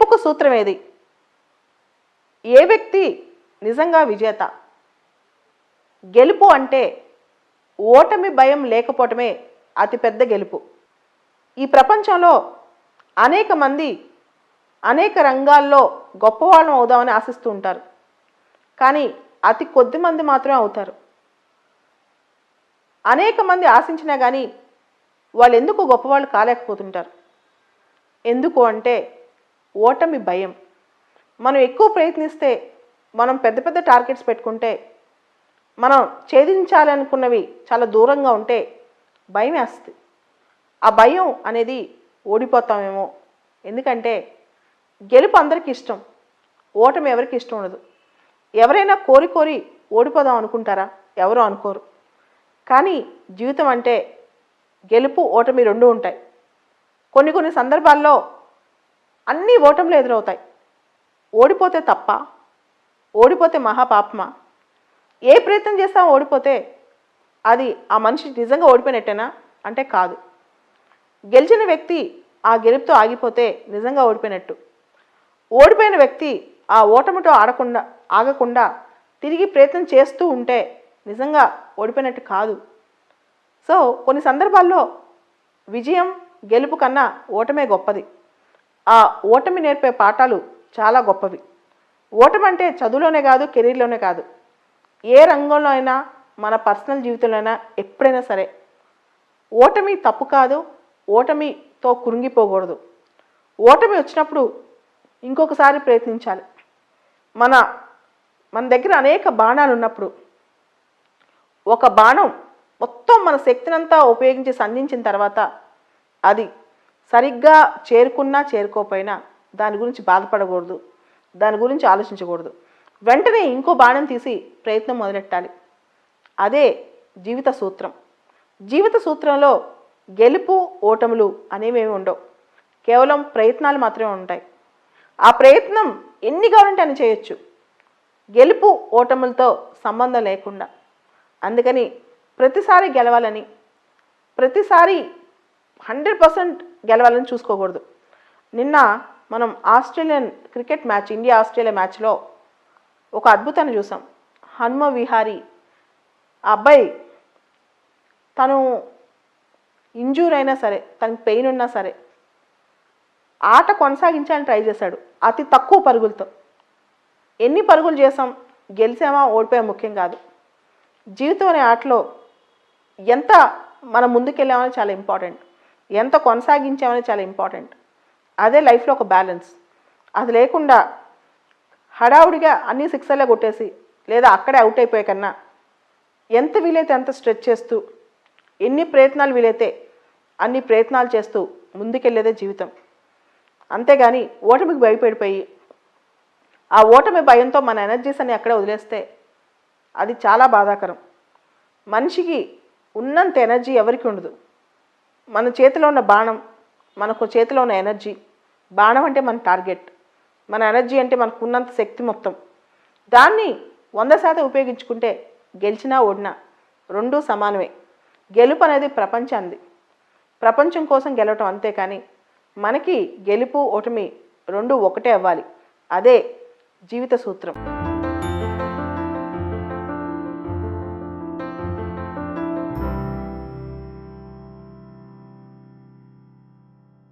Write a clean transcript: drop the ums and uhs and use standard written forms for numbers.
గెలుపుకు సూత్రం ఏది? ఏ వ్యక్తి నిజంగా విజేత? గెలుపు అంటే ఓటమి భయం లేకపోవటమే అతిపెద్ద గెలుపు. ఈ ప్రపంచంలో అనేక మంది అనేక రంగాల్లో గొప్పవాళ్ళం అవుదామని ఆశిస్తూ ఉంటారు. కానీ అతి కొద్ది మంది మాత్రమే అవుతారు. అనేక మంది ఆశించినా కానీ వాళ్ళు ఎందుకు గొప్పవాళ్ళు కాలేకపోతుంటారు? ఎందుకు అంటే ఓటమి భయం. మనం ఎక్కువ ప్రయత్నిస్తే, మనం పెద్ద పెద్ద టార్గెట్స్ పెట్టుకుంటే, మనం ఛేదించాలనుకున్నవి చాలా దూరంగా ఉంటే భయం వేస్తుంది. ఆ భయం అనేది ఓడిపోతామేమో. ఎందుకంటే గెలుపు అందరికీ ఇష్టం, ఓటమి ఎవరికి ఇష్టం ఉండదు. ఎవరైనా కోరి కోరి ఓడిపోదాం అనుకుంటారా? ఎవరు అనుకోరు. కానీ జీవితం అంటే గెలుపు ఓటమి రెండూ ఉంటాయి. కొన్ని కొన్ని సందర్భాల్లో అన్నీ ఓటములు ఎదురవుతాయి. ఓడిపోతే తప్ప? ఓడిపోతే మహాపాపమా? ఏ ప్రయత్నం చేస్తామో ఓడిపోతే అది ఆ మనిషి నిజంగా ఓడిపోయినట్టేనా అంటే కాదు. గెలిచిన వ్యక్తి ఆ గెలుపుతో ఆగిపోతే నిజంగా ఓడిపోయినట్టు. ఓడిపోయిన వ్యక్తి ఆ ఓటమితో ఆగకుండా తిరిగి ప్రయత్నం చేస్తూ ఉంటే నిజంగా ఓడిపోయినట్టు కాదు. సో కొన్ని సందర్భాల్లో విజయం గెలుపు కన్నా ఓటమే గొప్పది. ఆ ఓటమి నేర్పే పాఠాలు చాలా గొప్పవి. ఓటమి అంటే చదువులోనే కాదు, కెరీర్లోనే కాదు, ఏ రంగంలో అయినా, మన పర్సనల్ జీవితంలో అయినా ఎప్పుడైనా సరే ఓటమి తప్పు కాదు. ఓటమితో కృంగిపోకూడదు. ఓటమి వచ్చినప్పుడు ఇంకొకసారి ప్రయత్నించాలి. మన దగ్గర అనేక బాణాలు ఉన్నప్పుడు ఒక బాణం మొత్తం మన శక్తినంతా ఉపయోగించి సంధించిన తర్వాత అది సరిగ్గా చేరుకున్నా చేరుకోకపోయినా దాని గురించి బాధపడకూడదు, దాని గురించి ఆలోచించకూడదు. వెంటనే ఇంకో బాణం తీసి ప్రయత్నం మొదలెట్టాలి. అదే జీవిత సూత్రం. జీవిత సూత్రంలో గెలుపు ఓటములు అనేవి ఉండవు. కేవలం ప్రయత్నాలు మాత్రమే ఉంటాయి. ఆ ప్రయత్నం ఎన్ని కావాలంటే అని చేయొచ్చు, గెలుపు ఓటములతో సంబంధం లేకుండా. అందుకని ప్రతిసారి గెలవాలని, ప్రతిసారి 100% గెలవాలని చూసుకోకూడదు. నిన్న మనం Australian cricket match, India Australia మ్యాచ్లో ఒక అద్భుతాన్ని చూసాం. హనుమ విహారీ ఆ అబ్బాయి తను ఇంజూర్ అయినా సరే, తనకి పెయిన్ ఉన్నా సరే ఆట కొనసాగించాలని ట్రై చేశాడు అతి తక్కువ పరుగులతో. ఎన్ని పరుగులు చేసాం, గెలిచామా ఓడిపోయామా ముఖ్యం కాదు. జీవితం అనే ఆటలో ఎంత మనం ముందుకెళ్ళామని చాలా ఇంపార్టెంట్, ఎంత కొనసాగించామని చాలా ఇంపార్టెంట్. అదే లైఫ్లో ఒక బ్యాలెన్స్. అది లేకుండా హడావుడిగా అన్ని సిక్సర్లే కొట్టేసి లేదా అక్కడే అవుట్ అయిపోయే కన్నా ఎంత వీలైతే అంత స్ట్రెచ్ చేస్తూ, ఎన్ని ప్రయత్నాలు వీలైతే అన్ని ప్రయత్నాలు చేస్తూ ముందుకెళ్ళేదే జీవితం. అంతేగాని ఓటమికి భయపడిపోయి ఆ ఓటమి భయంతో మన ఎనర్జీస్ అన్ని అక్కడే వదిలేస్తే అది చాలా బాధాకరం. మనిషికి ఉన్నంత ఎనర్జీ ఎవరికి ఉండదు. మన చేతిలో ఉన్న బాణం, మనకు చేతిలో ఉన్న ఎనర్జీ. బాణం అంటే మన టార్గెట్, మన ఎనర్జీ అంటే మనకు ఉన్నంత శక్తి మొత్తం. దాన్ని 100% ఉపయోగించుకుంటే గెలిచినా ఓడినా రెండూ సమానమే. గెలుపు అనేది ప్రపంచాన్ని, ప్రపంచం కోసం గెలవటం అంతే. కానీ మనకి గెలుపు ఓటమి రెండూ ఒకటే అవ్వాలి. అదే జీవిత సూత్రం.